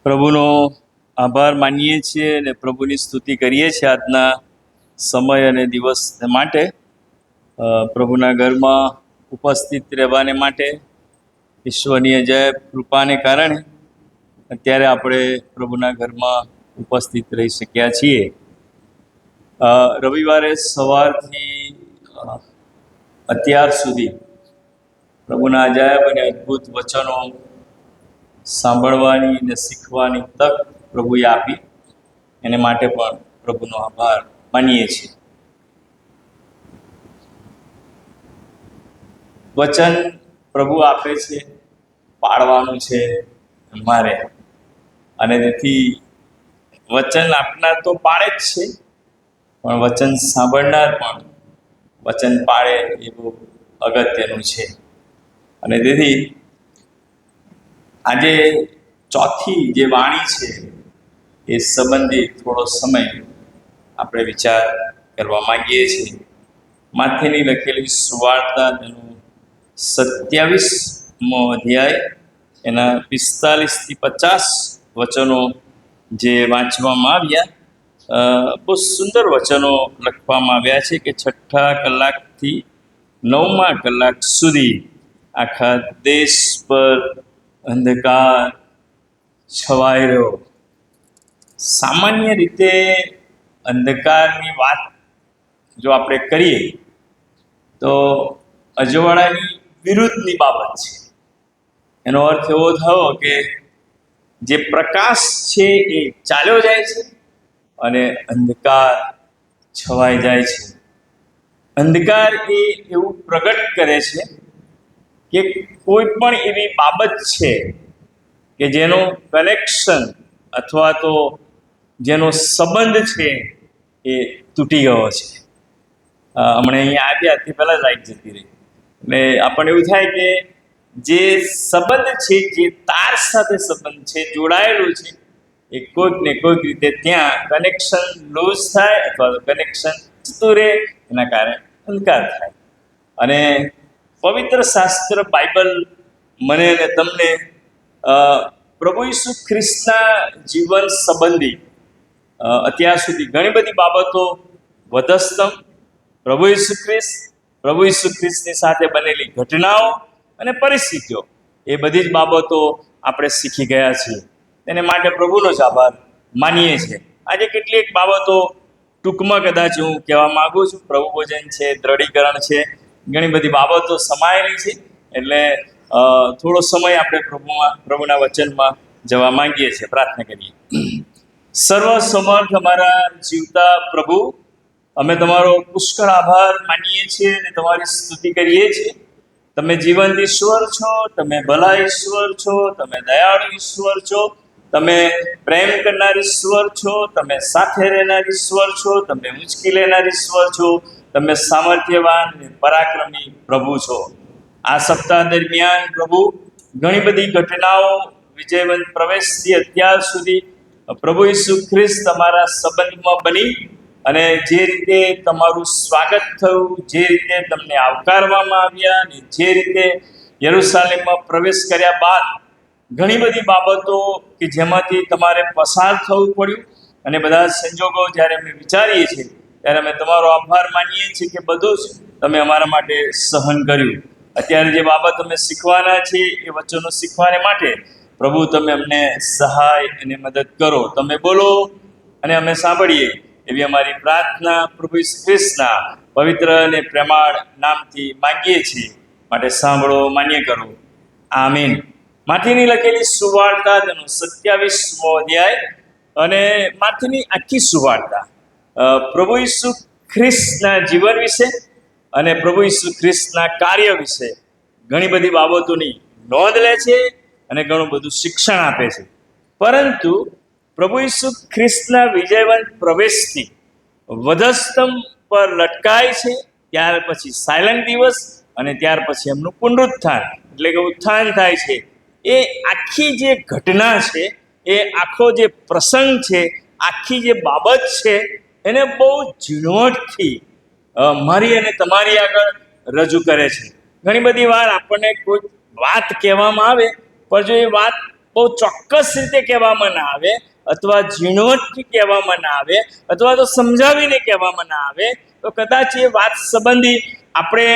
પ્રભુનો આભાર માનીએ છીએ અને પ્રભુની સ્તુતિ કરીએ છીએ આજના સમય અને દિવસ માટે, પ્રભુના ઘરમાં ઉપસ્થિત રહેવાને માટે, ઈશ્વરની અજાયબ કૃપાને કારણે અત્યારે આપણે પ્રભુના ઘરમાં ઉપસ્થિત રહી શક્યા છીએ. રવિવારે સવારથી અત્યાર સુધી પ્રભુના અજાયબ અને અદ્ભુત વચનો સાંભળવાની અને શીખવાની તક પ્રભુએ આપી, એને માટે પણ પ્રભુનો આભાર માનીએ છીએ. વચન પ્રભુ આપે છે, પાળવાનું છે મારે, અને તેથી વચન આપનાર તો પાળે જ છે, પણ વચન સાંભળનાર પણ વચન પાળે એ બહુ અગત્યનું છે. અને તેથી આજે ચોથી જે વાણી છે એ સંબંધી થોડો સમય આપણે વિચાર કરવા માંગીએ છીએ. માથેની લખેલી સુવાર્તા તેનું 27મો અધ્યાય, એના 45 થી 50 વચનો જે વાંચવામાં આવ્યા, બહુ સુંદર વચનો લખવામાં આવ્યા છે કે 6ઠા કલાકથી 9મા કલાક સુધી આખા દેશ પર અંધકાર છવાઈ રહ્યો. સામાન્ય રીતે અંધકારની વાત જો આપણે કરીએ તો અજવાળાની વિરુદ્ધની બાબત છે. એનો અર્થ એવો થયો કે જે પ્રકાશ છે એ ચાલ્યો જાય છે અને અંધકાર છવાઈ જાય છે. અંધકાર એ એવું પ્રગટ કરે છે કે કોઈ પણ એવી બાબત છે કે જેનો કનેક્શન અથવા તો જેનો સંબંધ છે એ તૂટી ગયો છે. હમણાં અહીંયા આવ્યા તે પહેલાં જ લાઈટ જતી રહી, એટલે આપણને એવું થાય કે જે સંબંધ છે, જે તાર સાથે સંબંધ છે, જોડાયેલું છે, એ કોઈક ને કોઈક રીતે ત્યાં કનેક્શન લૂઝ થાય અથવા તો કનેક્શન જતું રહે, એના કારણે અંધકાર થાય. અને પવિત્ર શાસ્ત્ર બાઇબલ મને અને તમને પ્રભુ ઈસુ ખ્રિસ્તના જીવન સંબંધી અત્યાર સુધી ઘણી બધી બાબતો, વધસ્તંભ, પ્રભુ ઈસુ ખ્રિસ્તની સાથે બનેલી ઘટનાઓ અને પરિસ્થિતિઓ, એ બધી જ બાબતો આપણે શીખી ગયા છીએ. તેને માટે પ્રભુનો જ આભાર માનીએ છીએ. આજે કેટલીક બાબતો ટૂંકમાં કદાચ હું કહેવા માગું છું. પ્રભુ ભોજન છે, દ્રઢીકરણ છે, ઘણી બધી બાબતો સમાયેલી છે, એટલે થોડો સમય આપણે પ્રભુના વચનમાં જવા માંગીએ છીએ. પ્રાર્થના કરીએ. સર્વ સમર્થ અમારા જીવતા પ્રભુ, અમે તમારો પુષ્કળ આભાર માનીએ છીએ અને તમારી સ્તુતિ કરીએ છીએ. તમે જીવંત ઈશ્વર છો, તમે ભલા ઈશ્વર છો, તમે દયાળુ ઈશ્વર છો, તમે પ્રેમ કરનાર ઈશ્વર છો, તમે સાથે રહેનાર ઈશ્વર છો, તમે ઉંચકી લેનાર ઈશ્વર છો, તમે સામર્થ્યવાન અને પરાક્રમી પ્રભુ છો. આ સપ્તાહ દરમિયાન પ્રભુ ઘણી બધી ઘટનાઓ વિજયવંત પ્રવેશથી અત્યાર સુધી પ્રભુ ઈસુ ખ્રિસ્ત તમારા સંબંધમાં બની અને જે રીતે તમારું સ્વાગત થયું, જે રીતે તમને આવકારવામાં આવ્યા અને જે રીતે યરૂશાલેમમાં પ્રવેશ કર્યા બાદ ઘણી બધી બાબતો કે જેમાંથી તમારે પસાર થવું પડ્યું, અને બધા સંજોગો જ્યારે અમે વિચારીએ છીએ ત્યારે અમે તમારો આભાર માનીએ છીએ કે બધું જ તમે અમારા માટે સહન કર્યું. અત્યારે જે બાબત અમે શીખવાના છીએ એ વચનો શીખવાને માટે પ્રભુ તમે અમને સહાય અને મદદ કરો. તમે બોલો અને અમે સાંભળીએ, એવી અમારી પ્રાર્થના પ્રભુ ઈસુ ખ્રિસ્તના પવિત્ર અને પ્રેમાળ નામથી માંગીએ છીએ. માટે સાંભળો, માન્ય કરો. આમીન. માથેની લખેલી સુવાર્તા તેનો 27મો અધ્યાય અને માથેની આખી સુવાર્તા પ્રભુ ઈસુ ખ્રિસ્તના જીવન વિશે અને પ્રભુ ઈસુ ખ્રિસ્તના કાર્ય વિશે ઘણી બધી બાબતોની નોંધ લે છે અને ઘણું બધું શિક્ષણ આપે છે. પરંતુ પ્રભુ ઈસુ ખ્રિસ્તના વિજયવંત પ્રવેશથી વધસ્તંભ પર લટકાય છે, ત્યાર પછી સાયલન્ટ દિવસ અને ત્યાર પછી એમનું પુનરુત્થાન એટલે કે ઉત્થાન થાય છે. એ આખી જે ઘટના છે, એ આખો જે પ્રસંગ છે, આખી જે બાબત છે, એને બહુ ઝીણવટથી મારી અને તમારી આગળ રજૂ કરે છે. ઘણી બધી વાર આપણને કોઈ વાત કહેવામાં આવે, પણ જો એ વાત બહુ ચોક્કસ રીતે કહેવામાં ના આવે, અથવા ઝીણવટથી કહેવામાં ના આવે, અથવા તો સમજાવીને કહેવામાં ના આવે, તો કદાચ એ વાત સંબંધી આપણે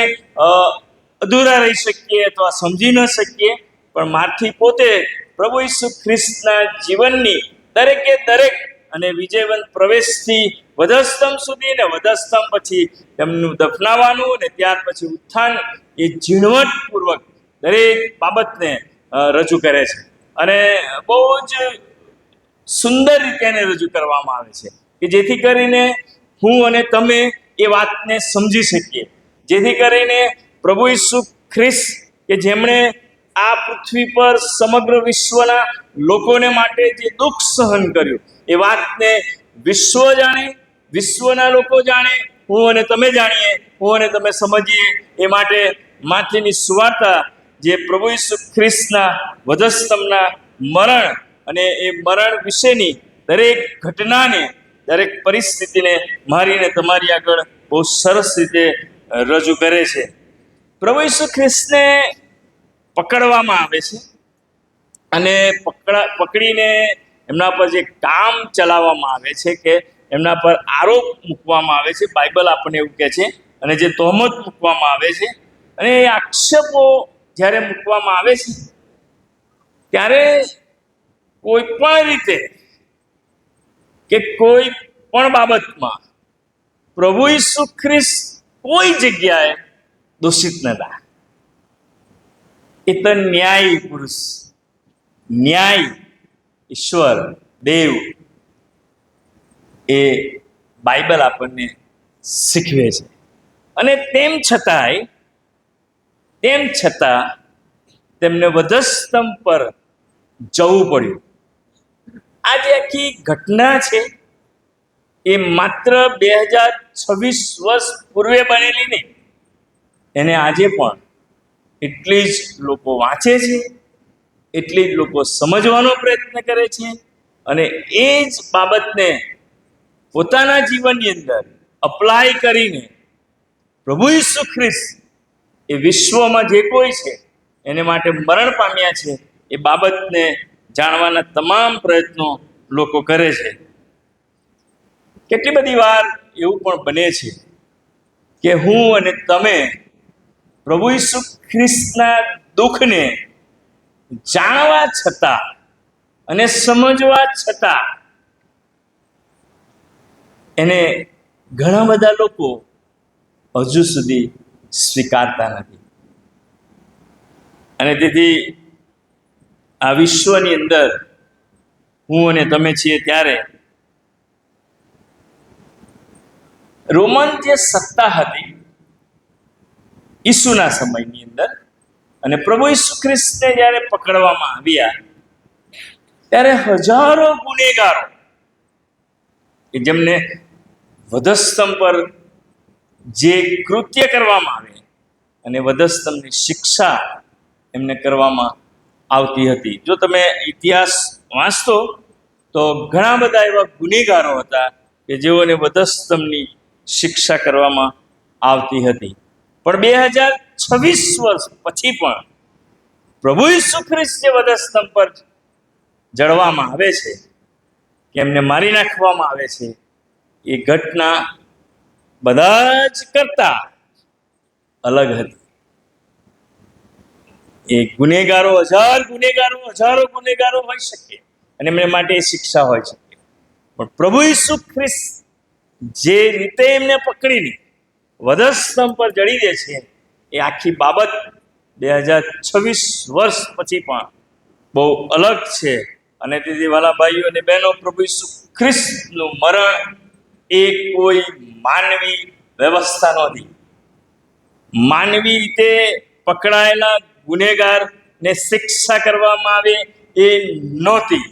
અધૂરા રહી શકીએ અથવા સમજી ન શકીએ. પણ મારથી પોતે પ્રભુ ઈસુ ખ્રિસ્તના જીવનની દરેકે દરેક અને વિજયવંત પ્રવેશથી વધસ્તંભ સુધી ને વધસ્તંભ પછી તેમનું દફનાવાનું અને ત્યાર પછી ઉત્થાન, એ ઝીણવટપૂર્વક દરેક બાબતને રજૂ કરે છે. અને બહુ જ સુંદર રીતે એને રજૂ કરવામાં આવે છે કે જેથી કરીને હું અને તમે એ વાતને સમજી શકીએ, જેથી કરીને પ્રભુ ઈસુ ખ્રિસ્ત કે જેમણે આ પૃથ્વી પર સમગ્ર વિશ્વના લોકોને માટે જે દુઃખ સહન કર્યું, એ વાતને વિશ્વ જાણે, વિશ્વના લોકો જાણે, હું અને તમે જાણીએ, હું અને તમે સમજીએ. એ માટે માથેની સુવાર્તા જે પ્રભુ ઈસુ ખ્રિસ્તના વધસ્તંભના મરણ અને એ મરણ વિશેની દરેક ઘટનાને, દરેક પરિસ્થિતિને મારી ને તમારી આગળ બહુ સરસ રીતે રજૂ કરે છે. પ્રભુ ઈસુ ખ્રિસ્તને પકડવામાં આવે છે અને પકડીને એમના પર જે કામ ચલાવવામાં આવે છે, કે એમના પર આરોપ મૂકવામાં આવે છે, બાઇબલ આપણને એવું કહે છે, અને જે તહોમત મૂકવામાં આવે છે, અને એ આક્ષેપો જ્યારે મૂકવામાં આવે છે ત્યારે કોઈ પણ રીતે કે કોઈ પણ બાબતમાં પ્રભુ ઈસુ ખ્રિસ્ત કોઈ જગ્યાએ દોષિત નતા. એ તો ન્યાયી પુરુષ, ન્યાય ઈશ્વર દેવ, એ બાઇબલ આપણને શીખવે છે. અને તેમ છતાં તેમને વધસ્તંભ પર જવું પડ્યું. આ જે આખી ઘટના છે એ માત્ર 2026 વર્ષ પૂર્વે બનેલી નહીં, એને આજે પણ એટલી જ લોકો વાંચે છે, એટલી જ લોકો સમજવાનો પ્રયત્ન કરે છે, અને એ જ બાબતને પોતાના જીવનની અંદર અપ્લાય કરીને પ્રભુ ઈસુ ખ્રિસ્ત એ વિશ્વમાં જે કોઈ છે એને માટે મરણ પામ્યા છે, એ બાબતને જાણવાના તમામ પ્રયત્નો લોકો કરે છે. કેટલી બધી વાર એવું પણ બને છે કે હું અને તમે પ્રભુ ઈસુ ખ્રિસ્તના દુઃખને જાણવા છતાં અને સમજવા છતાં એને ઘણા બધા લોકો હજુ સુધી સ્વીકારતા નથી. અને તેથી આ વિશ્વની અંદર હું અને તમે છીએ ત્યારે રોમન જે સત્તા હતી ઈસુના સમયની અંદર, અને પ્રભુ ઈસુ ખ્રિસ્તને જ્યારે પકડવામાં આવ્યા ત્યારે હજારો ગુનેગારો કે જેમને વધસ્તંભ પર જે કૃત્ય કરવામાં આવે અને વધસ્તંભની શિક્ષા એમને કરવામાં આવતી હતી. જો તમે ઇતિહાસ વાંચતો તો ઘણા બધા એવા ગુનેગારો હતા કે જેઓને વધસ્તંભની શિક્ષા કરવામાં આવતી હતી. પણ 2026 વર્ષ પછી પણ પ્રભુ ઈસુ ખ્રિસ્ત જે વધસ્તંભ પર જડવામાં આવે છે, કે એમને મારી નાખવામાં આવે છે, એ ઘટના બધા જ કરતા અલગ હતી. એ ગુનેગારો હજારો ગુનેગારો હોઈ શકે અને એમને માટે શિક્ષા હોઈ શકે, પણ પ્રભુ ઈસુ ખ્રિસ્ત જે રીતે એમને પકડીને વધસ્તંભ પર જડી દે છે, એ આખી બાબત 2026 વર્ષ પછી પણ બહુ અલગ છે. અને તેથી વાલા ભાઈઓ અને બહેનો, પ્રભુ ઈસુ ખ્રિસ્તનું મરણ એ કોઈ માનવી વ્યવસ્થા નહોતી. માનવી રીતે પકડાયેલા ગુનેગારને શિક્ષા કરવામાં આવે એ નહોતી,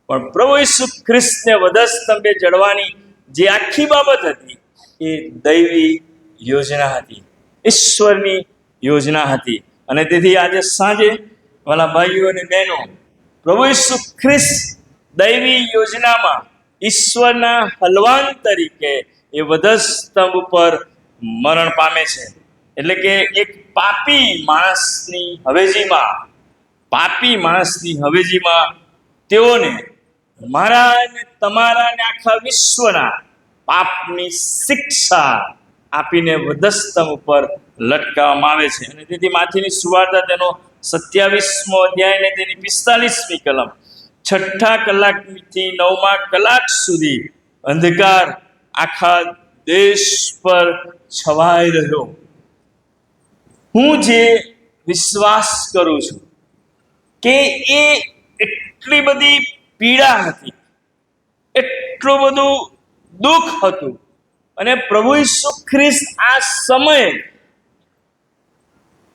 પણ પ્રભુ ઈસુ ખ્રિસ્તને વધસ્તંભે જડવાની જે આખી બાબત હતી એ દૈવી યોજના હતી, ઈશ્વરની યોજના હતી. અને તેથી આજે સાંજે વાલા ભાઈઓ અને બહેનો, પ્રભુ ઈસુ ખ્રિસ્ત દૈવી યોજનામાં ઈશ્વરના હલવાન તરીકે એ વધસ્તંભ પર મરણ પામે છે. એટલે કે એક પાપી માણસની હવેજીમાં પાપી માણસની હવેજીમાં તેઓને મારા અને તમારા અને આખા વિશ્વના પાપની શિક્ષા આપીને વધસ્તંભ ઉપર લટકાવવામાં આવે છે. અને તેથી માથીની સુવાર્તા તેનો 27મો અધ્યાય ને તેની 45મી કલમ 6 કલાકથી 9મા કલાક સુધી અંધકાર આખા દેશ પર છવાઈ રહ્યો. હું જે વિશ્વાસ કરું છું કે એ એટલી બધી પીડા હતી, એટલું બધું દુઃખ હતું, અને પ્રભુ ઈસુ ખ્રિસ્ત આ સમયે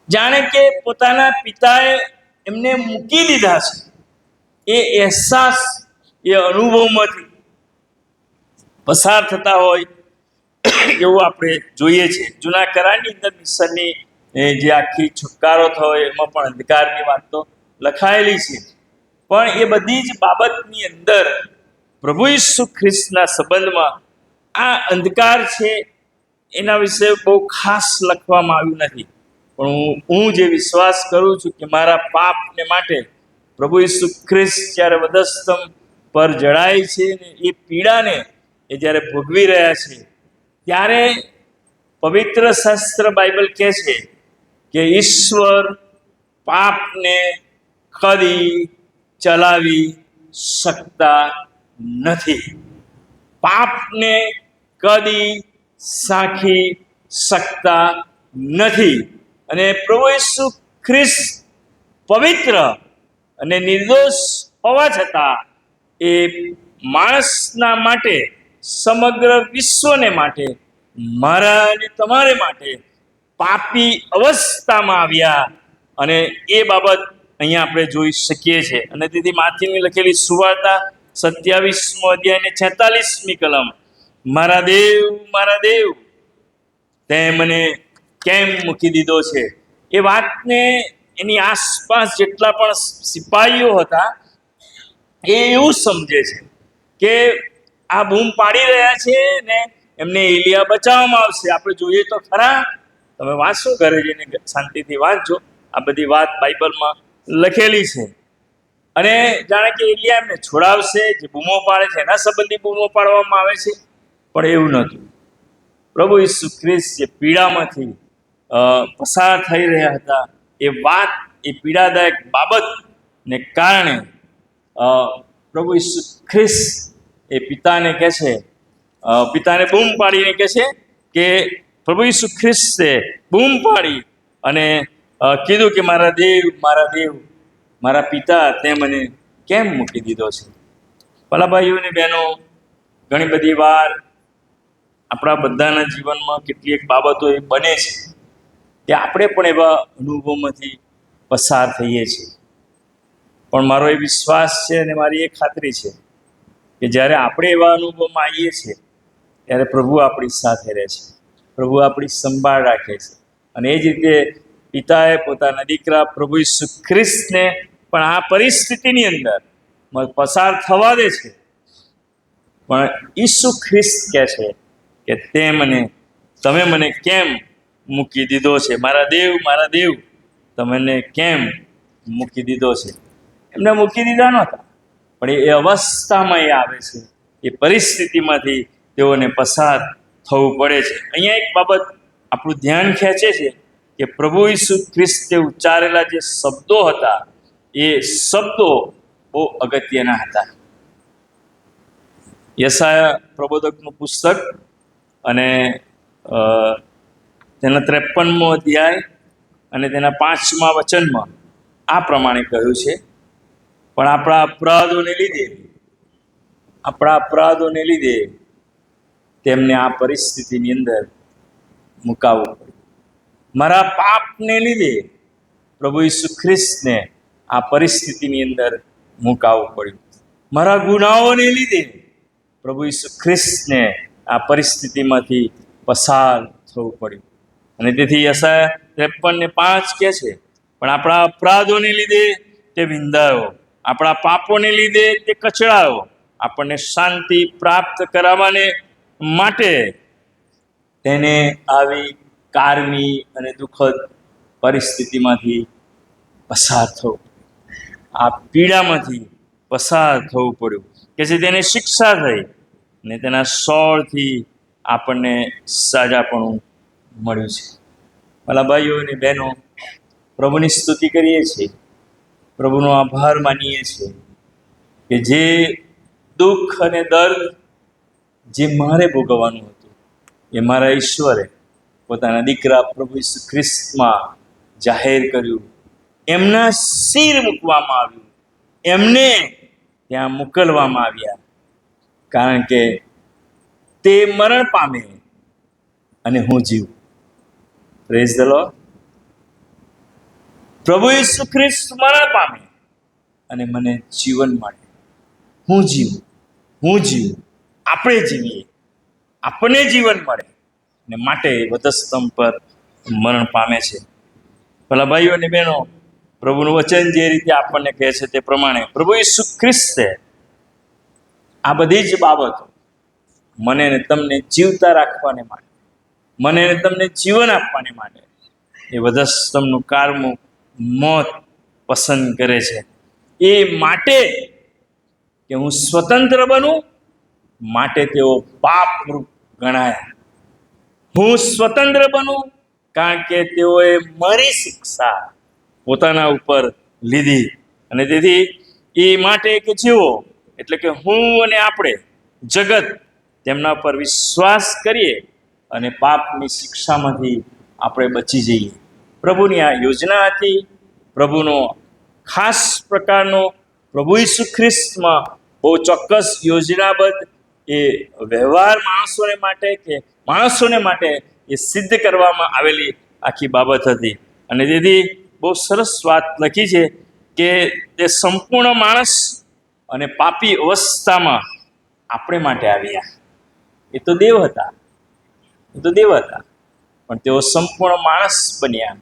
જાણે કે પોતાના પિતાએ એમને મૂકી દીધા છે, એ અહેસાસ, એ અનુભવમાંથી પસાર થતા હોય એવું આપણે જોઈએ છીએ. જૂના કરારની અંદર મિસરની જે આખી છુટકારો થયો એમાં પણ અંધકારની વાત તો લખાયેલી છે, પણ એ બધી જ બાબતની અંદર પ્રભુ ઈસુ ખ્રિસ્તના સંબંધમાં આ અંધકાર છે એના વિશે બહુ ખાસ લખવામાં આવ્યું નથી. પણ હું જે વિશ્વાસ કરું છું કે મારા પાપને માટે પ્રભુ ઈસુ ખ્રિસ્ત જ્યારે વધસ્તંભ પર જડાય છે ને એ પીડાને એ જ્યારે ભોગવી રહ્યા છે, ત્યારે પવિત્ર શાસ્ત્ર બાઇબલ કહે છે કે ઈશ્વર પાપને કદી ચલાવી શકતા નથી, પાપને કદી સાંખી શકતા નથી. અને પ્રભુ ઈસુ ખ્રિસ્ત પવિત્ર અને નિર્દોષ હોવા છતાં એ માણસના માટે, સમગ્ર વિશ્વને માટે, મારા અને તમારે માટે પાપી અવસ્થામાં આવ્યા, અને એ બાબત અહીંયા આપણે જોઈ શકીએ છીએ. અને તેથી માથીની લખેલી સુવાર્તા 27મો અધ્યાય ને 46મી કલમ, મારા દેવ તે મને કેમ મૂકી દીધો છે, એ વાતને એની આસપાસ જેટલા પણ સિપાહીઓ હતા એ એવું સમજે છે કે આ બૂમ પાડી રહ્યા છે ને એમને એલિયા બચાવવામાં આવશે. આપણે જોઈએ તો ખરા, તમે વાંચો, ઘરે જઈને શાંતિથી વાંચજો, આ બધી વાત બાઇબલમાં લખેલી છે. અને જાણે કે એલિયા એમને છોડાવશે, જે બૂમો પાડે છે એના સંબંધી બૂમો પાડવામાં આવે છે, પણ એવું નહોતું. પ્રભુ ઈસુ ખ્રિસ્ત જે પીડામાંથી પસાર થઈ રહ્યા હતા, એ વાત, એ પીડાદાયક બાબતને કારણે પ્રભુ ઈસુ ખ્રિસ્ત એ પિતાને કહે છે, પિતાને બૂમ પાડીને કહે છે કે પ્રભુ ઈસુ ખ્રિસ્તે બૂમ પાડી અને કીધું કે મારા દેવ, મારા પિતા, તે મને કેમ મૂકી દીધો છે. ભલા ભાઈઓ અને બહેનો, ઘણી બધી વાર આપણા બધાના જીવનમાં કેટલીક બાબતો એ બને છે કે આપણે પણ એવા અનુભવમાંથી પસાર થઈએ છીએ. પણ મારો એ વિશ્વાસ છે અને મારી એ ખાતરી છે કે જ્યારે આપણે એવા અનુભવમાં આવીએ છીએ ત્યારે પ્રભુ આપણી સાથે રહે છે, પ્રભુ આપણી સંભાળ રાખે છે. અને એ જ રીતે પિતાએ પોતાના દીકરા પ્રભુ ઈસુ ખ્રિસ્તને પણ આ પરિસ્થિતિની અંદર પસાર થવા દે છે, પણ ઈસુ ખ્રિસ્ત કહે છે કે તમે મને કેમ મૂકી દીધો છે, મારા દેવ, તમને કેમ મૂકી દીધો છે. એમને મૂકી દીધા નહોતા, પણ એ અવસ્થામાં એ આવે છે, એ પરિસ્થિતિમાંથી તેઓને પસાર થવું પડે છે. અહીંયા એક બાબત આપણું ધ્યાન ખેંચે છે કે પ્રભુ ઈસુ ખ્રિસ્તે ઉચ્ચારેલા જે શબ્દો હતા, એ શબ્દો બહુ અગત્યના હતા. યશાયા પ્રબોધકનું પુસ્તક અને તેના 53મો અધ્યાય અને તેના 5મા વચનમાં આ પ્રમાણે કહ્યું છે, પણ આપણા અપરાધોને લીધે તેમને આ પરિસ્થિતિની અંદર મુકાવવું પડ્યું. મારા પાપને લીધે પ્રભુ ઈસુ ખ્રિસ્તને આ પરિસ્થિતિની અંદર મુકાવવું પડ્યું. મારા ગુનાઓને લીધે પ્રભુ ઈસુ ખ્રિસ્તને આ પરિસ્થિતિમાંથી પસાર થવું પડ્યું. અને તેથી યશાયા 53:5 કહે છે, પણ આપણા અપરાધોને લીધે તે વિંધાયો, આપણા પાપોને લીધે તે કચડાયો, આપણને શાંતિ પ્રાપ્ત કરાવવાને માટે તેને આવી કારમી અને દુઃખદ પરિસ્થિતિમાંથી પસાર થવું. આ પીડામાંથી પસાર થવું પડ્યું, કે જે તેને શિક્ષા થઈ ને તેના સોળથી આપણને સાજાપણું મળ્યું છે. ભલા ભાઈઓ અને બહેનો, પ્રભુની સ્તુતિ કરીએ છીએ, પ્રભુનો આભાર માનીએ છીએ કે જે દુઃખ અને દર્દ જે મારે ભોગવવાનું હતું એ મારા ઈશ્વરે પોતાના દીકરા પ્રભુ ઈસુ ખ્રિસ્તમાં જાહેર કર્યું. એમના શિર મૂકવામાં આવ્યું, એમને ત્યાં મોકલવામાં આવ્યા, કારણ કે તે મરણ પામે અને હું જીવું. Praise the lord. પ્રભુ ઈસુ ખ્રિસ્ત મરણ પામે અને મને જીવન મળે. હું જીવું, આપણે જીવીએ, આપણને જીવન મળે ને માટે વધસ્તંભ પર મરણ પામે છે. ભલા ભાઈઓ અને બહેનો, પ્રભુનું વચન જે રીતે આપણને કહે છે તે પ્રમાણે પ્રભુ ઈસુ ખ્રિસ્તે આ બધી જ બાબતો મને ને તમને જીવતા રાખવાને માટે, મને ને તમને જીવન આપવાને માટે એ વધસ્તંભનું કારમું મોત પસંદ કરે છે. એ માટે કે હું સ્વતંત્ર બનું, માટે તેઓ પાપરૂપ ગણાયા. હું સ્વતંત્ર બનું કારણ કે તેઓએ મારી શિક્ષા પોતાના ઉપર લીધી, અને તેથી એ માટે કે જેઓ એટલે કે હું અને આપણે જગત તેમના પર વિશ્વાસ કરીએ અને પાપની શિક્ષામાંથી આપણે બચી જઈએ. પ્રભુની આ યોજના હતી. પ્રભુનો ખાસ પ્રકારનો પ્રભુ ઈસુ ખ્રિસ્તમાં બહુ ચોક્કસ યોજનાબદ્ધ એ વ્યવહાર માણસોને માટે એ સિદ્ધ કરવામાં આવેલી આખી બાબત હતી. અને તેથી બહુ સરસ વાત લખી છે કે તે સંપૂર્ણ માણસ અને પાપી અવસ્થામાં આપણે માટે આવ્યા. એ તો દેવ હતા, પણ તેઓ સંપૂર્ણ માણસ બન્યા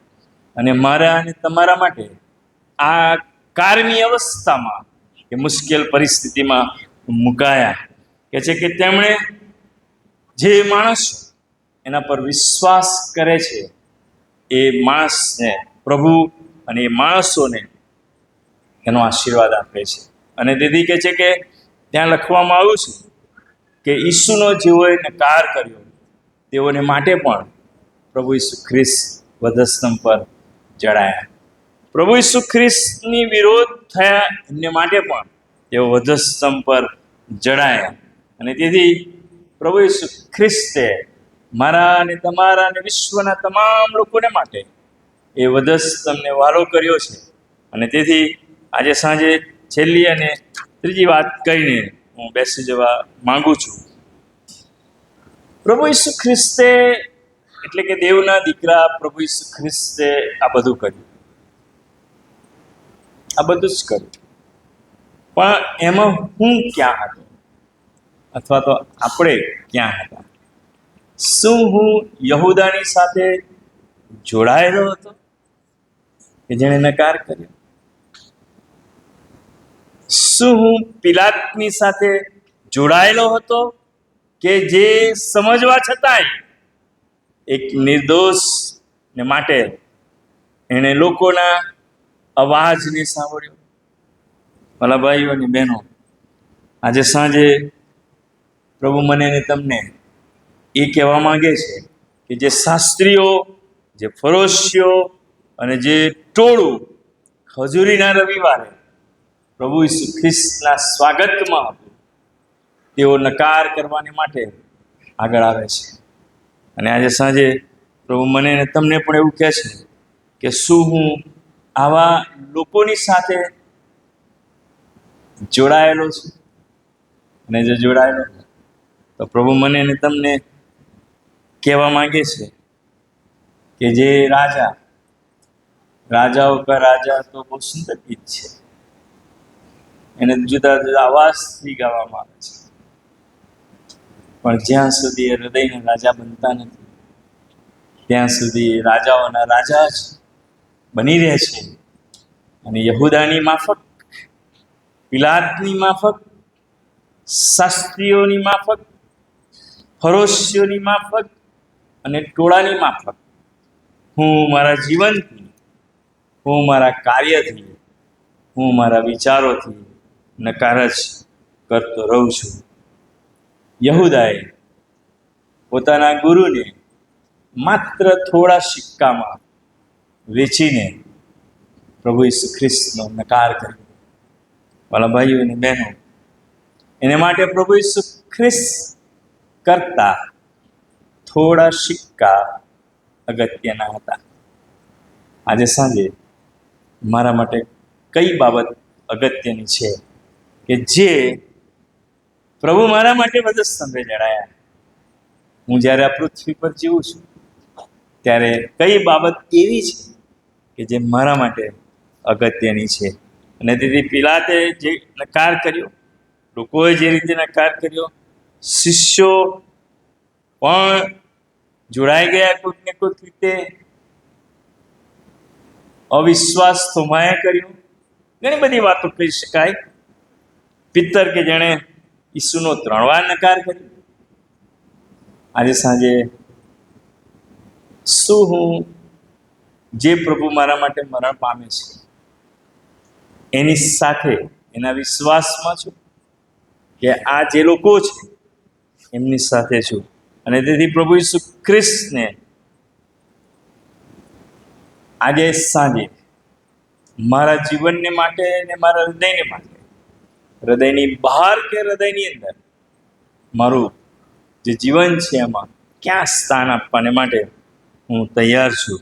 અને મારા અને તમારા માટે આ કારમી અવસ્થામાં એ મુશ્કેલ પરિસ્થિતિમાં મુકાયા. કે છે કે તેમણે જે માણસો એના પર વિશ્વાસ કરે છે એ માણસને પ્રભુ અને એ માણસોને એનો આશીર્વાદ આપે છે. અને તેથી કહે છે કે ત્યાં લખવામાં આવ્યું છે કે ઈસુનો જેઓએ નકાર કર્યો તેઓને માટે પણ પ્રભુ ઈસુ ખ્રિસ્ત વધસ્તંભ પર જડાયા. પ્રભુ ઈસુ ખ્રિસ્તની વિરોધ થયા એમને માટે પણ તેઓ વધસ્તંભ પર જડાયા. અને તેથી પ્રભુ ઈસુ ખ્રિસ્તે મારા અને તમારા અને વિશ્વના તમામ લોકોને માટે એ વધસ્તંભને વાલો કર્યો છે. અને તેથી આજે સાંજે છેલ્લી અને ત્રીજી વાત કહીને હું બેસી જવા માંગુ છું. પ્રભુ ઈસુ ખ્રિસ્તે એટલે કે દેવના દીકરા પ્રભુ ઈસુ ખ્રિસ્તે આ બધું કર્યું, આ બધું જ કર્યું. પણ એમાં હું ક્યાં હતો, અથવા તો આપણે ક્યાં હતા? શું હું યહૂદાની સાથે જોડાયેલો હતો કે જેણે નકાર કર્યો? શું હું પિલાતની સાથે જોડાયેલો હતો કે જે સમજવા છતાંય એક નિર્દોષ ને માટે એણે લોકોના અવાજને સાંભળ્યો? ભલા ભાઈઓ અને બહેનો, આજે સાંજે પ્રભુ મને ને તમને એ કહેવા માંગે છે કે જે શાસ્ત્રીઓ, જે ફરોશીઓ અને જે ટોળું ખજૂરીના રવિવારે પ્રભુ ઈસુ ખ્રિસ્તના સ્વાગતમાં હતું, તેઓ નકાર કરવાને માટે આગળ આવે છે. અને આજે સાંજે પ્રભુ મને ને તમને પણ એવું કહે છે કે શું હું આવા લોકોની સાથે જોડાયેલો છું? અને જો જોડાયેલો તો પ્રભુ મને ને તમને કહેવા માંગે છે કે જે રાજાઓ કા રાજા તો બહુ સુંદર ગીત છે, એને જુદા જુદા અવાજથી ગાવામાં આવે છે, પણ જ્યાં સુધી એ હૃદયના રાજા બનતા નથી ત્યાં સુધી રાજાઓના રાજા જ બની રહે છે. અને યહૂદાની માફક, પિલાતની માફક, શાસ્ત્રીઓની માફક, ફરોશીઓની માફક અને ટોળાની માફક હું મારા જીવનથી, હું મારા કાર્યથી હું મારા વિચારોથી નકાર જ કરતો રહું છું. યહૂદાએ પોતાના ગુરુને માત્ર થોડા સિક્કામાં વેચીને પ્રભુ ઈસુ ખ્રિસ્તનો નકાર કર્યો. વાલા ભાઈઓ અને બહેનો, એને માટે પ્રભુ ઈસુ ખ્રિસ્ત કરતા થોડા સિક્કા અગત્યના હતા. આજે સાંજે મારા માટે કઈ બાબત અગત્યની છે કે જે પ્રભુ મારા માટે વધસ્તંભે જણાયા? હું જ્યારે આ પૃથ્વી પર જીવું છું ત્યારે કઈ બાબત એવી છે કે જે મારા માટે અગત્યની છે? અને તેથી પિલાતે જે નકાર કર્યો, લોકોએ જે રીતે નકાર કર્યો, શિષ્યો પણ જોડાઈ ગયા કોઈક ને કોઈક રીતે, અવિશ્વાસ થોમાએ કર્યો, ઘણી બધી વાતો કહી શકાય. પિત્તર કે જેણે ઈસુનો 3 વાર નકાર કર્યો. આજે સાંજે શું હું જે પ્રભુ મારા માટે મરણ પામે છે એની સાથે એના વિશ્વાસમાં છું કે આ જે લોકો છે એમની સાથે છું? અને તેથી પ્રભુ ઈસુ ખ્રિસ્તને આજે સાંજે મારા જીવનને માટે ને મારા હૃદયને માટે, હૃદયની બહાર કે હૃદયની અંદર, મારું જે જીવન છે એમાં ક્યાં સ્થાન આપવાને માટે હું તૈયાર છું.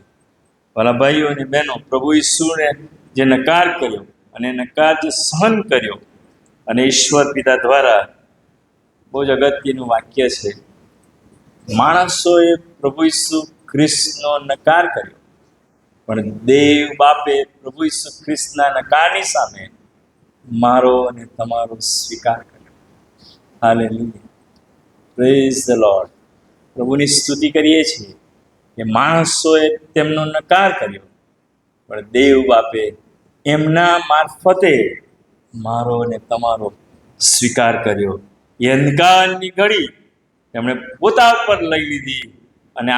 વાલા ભાઈઓ અને બહેનો, પ્રભુ ઈસુને જે નકાર કર્યો અને નકાર જે સહન કર્યો, અને ઈશ્વર પિતા દ્વારા બહુ જ અગત્યનું વાક્ય છે, માણસોએ પ્રભુ ઈસુ ખ્રિસ્તનો નકાર કર્યો, પણ દેવ બાપે પ્રભુ ઈસુ ખ્રિસ્તના નકારની સામે મારો અને તમારો સ્વીકાર કર્યો. Hallelujah, praise the lord. પ્રભુની સ્તુતિ કરીએ છીએ કે માણસોએ તેમનો નકાર કર્યો, પણ દેવ બાપે એમના મારફતે મારો અને તમારો સ્વીકાર કર્યો. એ અંધકારની ઘડી તેમણે પોતા ઉપર લઈ લીધી અને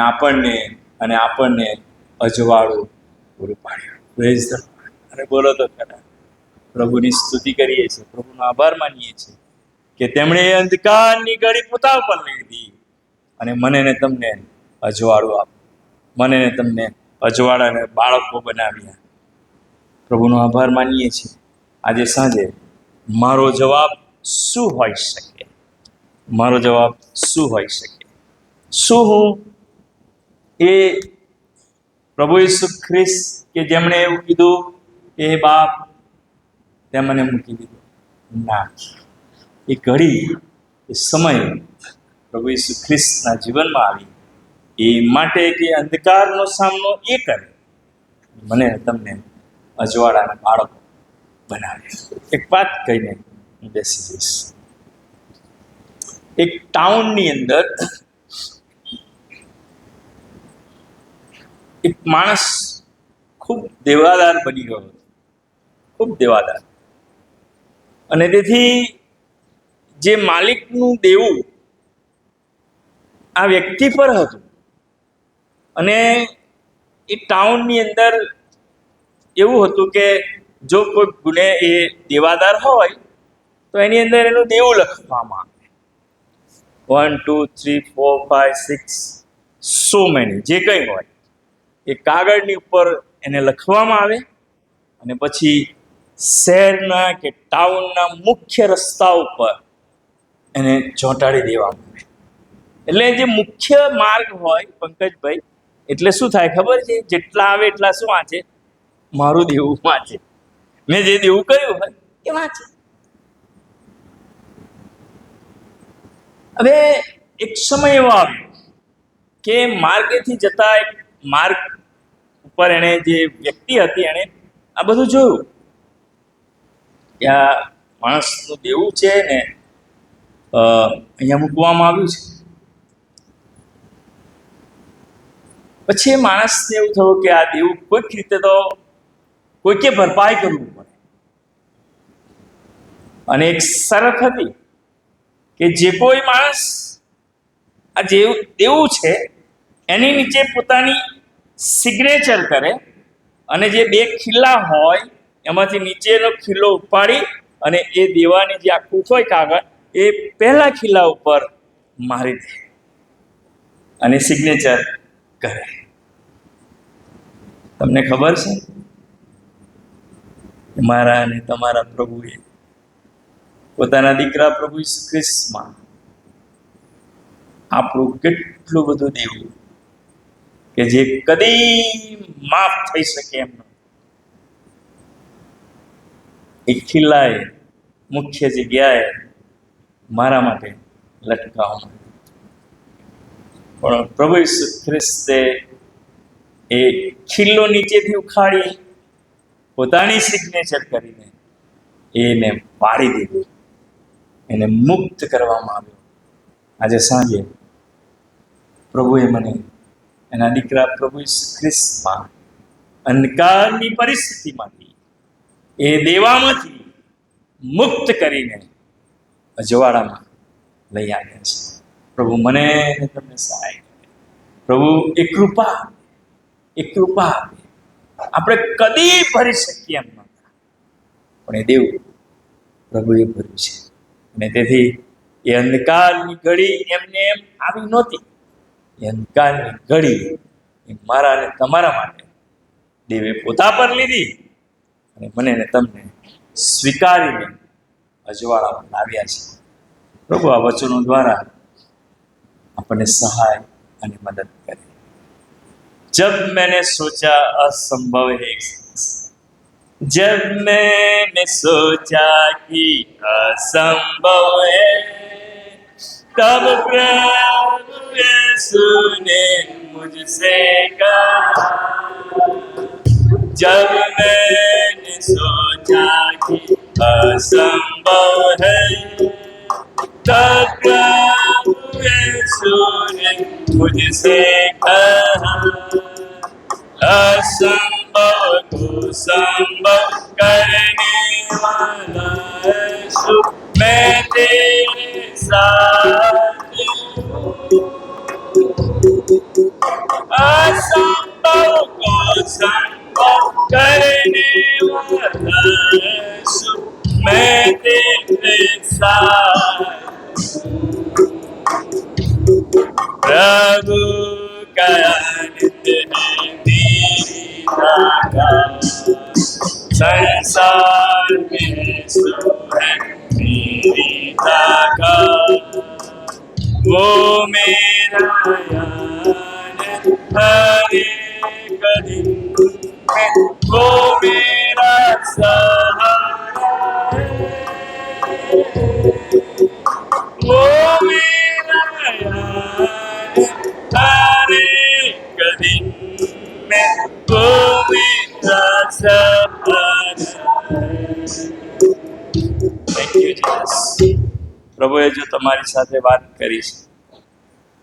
આપણને અજવાળું પૂરું પાડ્યું. Praise the lord. અને બોલો તો ખરા, પ્રભુની સ્તુતિ કરીએ છીએ, પ્રભુનો આભાર માનીએ છીએ કે તેમણે એ અંધકારની ઘડી પોતા ઉપર લઈ લીધી અને મને ને તમને અજવાળું આપ્યું, મને ને તમને અજવાળાને બાળકો બનાવ્યા. પ્રભુનો આભાર માનીએ છીએ. આજે સાંજે મારો જવાબ શું હોઈ શકે? મારો જવાબ શું હોઈ શકે? શું હું એ પ્રભુ ઈસુ ખ્રિસ્ત કે જેમણે એવું કીધું કે બાપ તે મને મૂકી દીધું? ના, એ ઘડી, એ સમય પ્રભુ ઈસુ ખ્રિસ્તના જીવનમાં આવી એ માટે કે અંધકારનો સામનો એ કરે, મને તમને અજવાળાના બાળકો બનાવે. એક વાત કહીને હું બેસી જઈશ. એક ટાઉનની અંદર એક માણસ ખૂબ દેવાદાર બની ગયો હતો, ખૂબ દેવાદાર. અને તેથી જે માલિકનું દેવું આ વ્યક્તિ પર હતું, અને એ ટાઉનની અંદર એવું હતું કે જો કોઈ ગુને એ દેવાદાર હોય તો એની અંદર એનું દેવું લખવામાં આવે, 1 2 3 4 5 6 સો મેની જે કંઈ હોય એ કાગળની ઉપર એને લખવામાં આવે અને પછી શહેરના કે ટાઉનના મુખ્ય રસ્તા ઉપર એને ચોંટાડી દેવામાં આવે. એટલે જે મુખ્ય માર્ગ હોય પંકજભાઈ, એટલે શું થાય ખબર છે? જેટલા આવે એટલા શું વાંચે? મારું દેવું વાંચે, મેં જે દેવું કર્યું હોય એ વાંચે. હવે એક સમય એવો આવ્યો કે માર્ગેથી જતા એક માર્ગ ઉપર એણે, જે વ્યક્તિ હતી, એણે આ બધું જોયું કે આ માણસનું દેવું છે ને અહીંયા મૂકવામાં આવ્યું છે. પછી એ માણસને એવું થયું કે આ દેવું કોઈક રીતે તો કોઈકે ભરપાઈ કરવું પડે. અને એક શરત હતી કે જે કોઈ માણસ આ જે દેવું છે એની નીચે પોતાની સિગ્નેચર કરે અને જે 2 ખિલ્લા હોય એમાંથી નીચેનો ખીલ્લો ઉપાડી અને એ દેવાની જે આખું હોય કાગળ એ પહેલા ખીલ્લા ઉપર મારી દે અને સિગ્નેચર કરે. તમને ખબર છે મારા અને તમારા પ્રભુએ પોતાના દીકરા પ્રભુ ઈસુ ખ્રિસ્તમાં આપણું કેટલું બધું દેવું કે જે કદી માફ થઈ શકે એમ નથી. એ ખીલ્લાએ મુખ્ય જગ્યાએ મારા માટે લટકાવવામાં, પણ પ્રભુ ઈસુ ખ્રિસ્તે એ ખીલ્લો નીચેથી ઉખાડી પોતાની સિગ્નેચર કરીને એને પાડી દીધું, એને મુક્ત કરવામાં આવ્યો. આજે સાંજે પ્રભુએ મને એના દીકરા પ્રભુ ઈસુ ખ્રિસ્તમાં અંધકારની પરિસ્થિતિમાંથી એ દેવામાંથી મુક્ત કરીને અજવાળામાં લઈ આવ્યા છે. પ્રભુ મને તમને સહાય કરે. પ્રભુ એ કૃપા આપણે કદી ભરી શકીએ એમ નહોતા, પણ એ દેવું પ્રભુએ ભર્યું છે. અને તેથી એ અંધકારની ઘડી એમને એમ આવી નહોતી. એ અંધકારની ઘડી એ મારા અને તમારા માટે દેવે પોતા પર લીધી અને મને ને તમને સ્વીકારીને અજવાળામાં લાવ્યા છે. પ્રભુ આ વચનો દ્વારા આપણને સહાય અને મદદ કરે. जब मैंने सोचा असंभव है, जब मैंने सोचा कि असंभव है, तब प्रभु यीशु ने मुझसे कहा. जब मैंने सोचा कि असंभव है, तब प्रभु यीशु ने मुझसे कहा. असंभव को संभव करने वाला यीशु, मैं तेरे साथ हूँ. असंभव को संभव करने वाला यीशु, मैं तेरे साथ. प्रभु का नित्य है मेरी ताकत, संसार में सो है मेरी ताकत. वो मेरा यार हर एक दिन में, वो मेरा सहारा है. वो मेरा यार हर एक दिन में, वो मेरा सहारा है. Thank you Jesus. પ્રભુએ જો તમારી સાથે વાત કરી છે,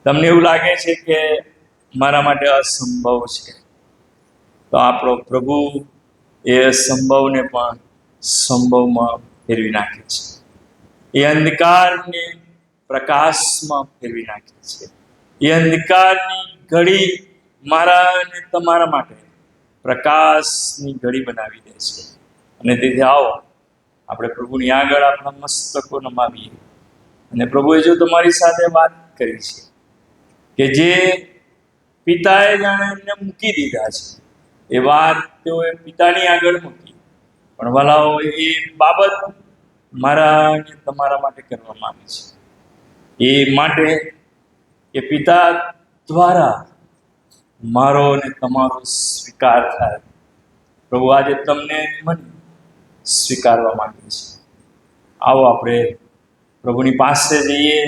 તમને એવું લાગે છે કે મારા માટે અસંભવ છે, તો આપણો પ્રભુ એ અસંભવને પણ સંભવમાં ફેરવી નાખે છે. એ અંધકારને પ્રકાશમાં ફેરવી નાખે છે. એ અંધકારની ઘડી મારા અને તમારા માટે પ્રકાશની ઘડી બનાવી દે છે. અને તેથી આવો આપણે પ્રભુની આગળ આપણા મસ્તકો નમાવીએ. અને પ્રભુએ જો તમારી સાથે વાત કરી છે કે જે પિતાએ જાણે એમને મૂકી દીધા છે, એ વાત તેઓએ પિતાની આગળ મૂકી, પણ વલાઓ એ બાબત મારા અને તમારા માટે કરવામાં આવી છે. એ માટે એ પિતા દ્વારા મારો અને તમારો સ્વીકાર થાય. પ્રભુ આજે તમને મને સ્વીકારવા માંગે છે. આવો આપણે પ્રભુની પાસે જઈએ.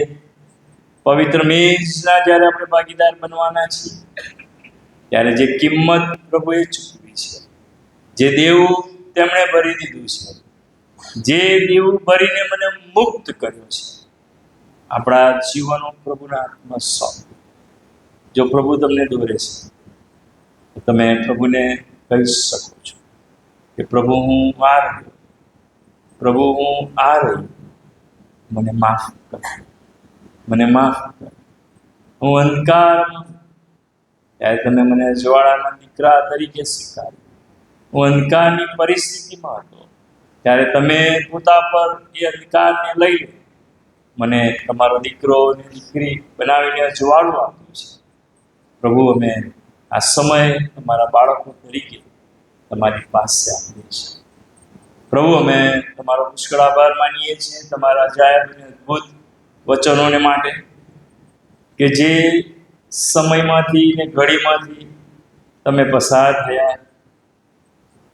પવિત્ર મેજના જ્યારે આપણે ભાગીદાર બનવાના છીએ, ત્યારે જે કિંમત પ્રભુએ ચૂકવી છે, જે દેવું તેમણે ભરી દીધું છે, જે દેવું ભરીને મને મુક્ત કર્યો છે, આપણા જીવનો પ્રભુના હાથમાં સોંપો. જો પ્રભુ તમને દોરે છે તો તમે પ્રભુને કહી શકો છો કે પ્રભુ હું આ રહ્યો, પ્રભુ હું આ રહી, મને માફ કર, મને માફ કર. હું અંધકારમાં, ત્યારે તમે મને અજવાળાના દીકરા તરીકે સ્વીકાર્યો. હું અંધકારની પરિસ્થિતિમાં હતો, ત્યારે તમે પોતા પર એ અંધકારને લઈ મને તમારો દીકરો અને દીકરી બનાવીને અજવાળું આપ્યું છે. પ્રભુ, અમે આ સમય તમારા બાળકો તરીકે તમારી પાસે આપીએ છીએ. પ્રભુ, અમે તમારો પુષ્કળ આભાર માનીએ છીએ તમારા અજાયબ અને અદ્ભુત વચનોને માટે, કે જે સમયમાંથી ને ઘડીમાંથી તમે પસાર થયા,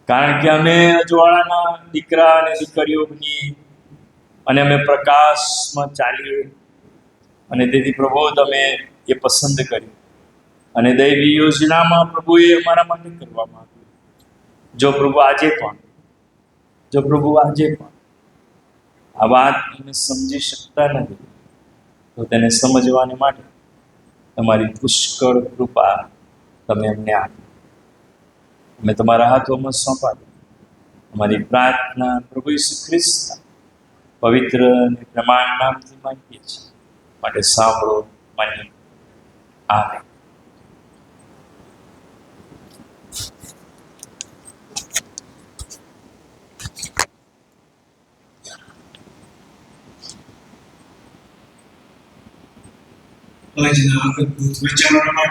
કારણ કે અમે અજવાળાના દીકરા અને દીકરીઓ બનીએ અને અમે પ્રકાશમાં ચાલીએ. અને તેથી પ્રભુ, તમે એ પસંદ કર્યું અને દૈવી યોજનામાં પ્રભુએ અમારા માટે કરવામાં આવ્યું. જો પ્રભુ આજે પણ આ વાત અમે સમજી શકતા નથી, તો તેને સમજવાને માટે તમારી પુષ્કળ કૃપા તમે અમને આપો. અમે તમારા હાથોમાં સોંપાવી અમારી પ્રાર્થના પ્રભુ ઈસુ ખ્રિસ્તના પવિત્ર અને પ્રમાણ નામથી માંગીએ છીએ, માટે સાંભળો, માની આમેન. આજના અદ્ભુત વિચારો માટે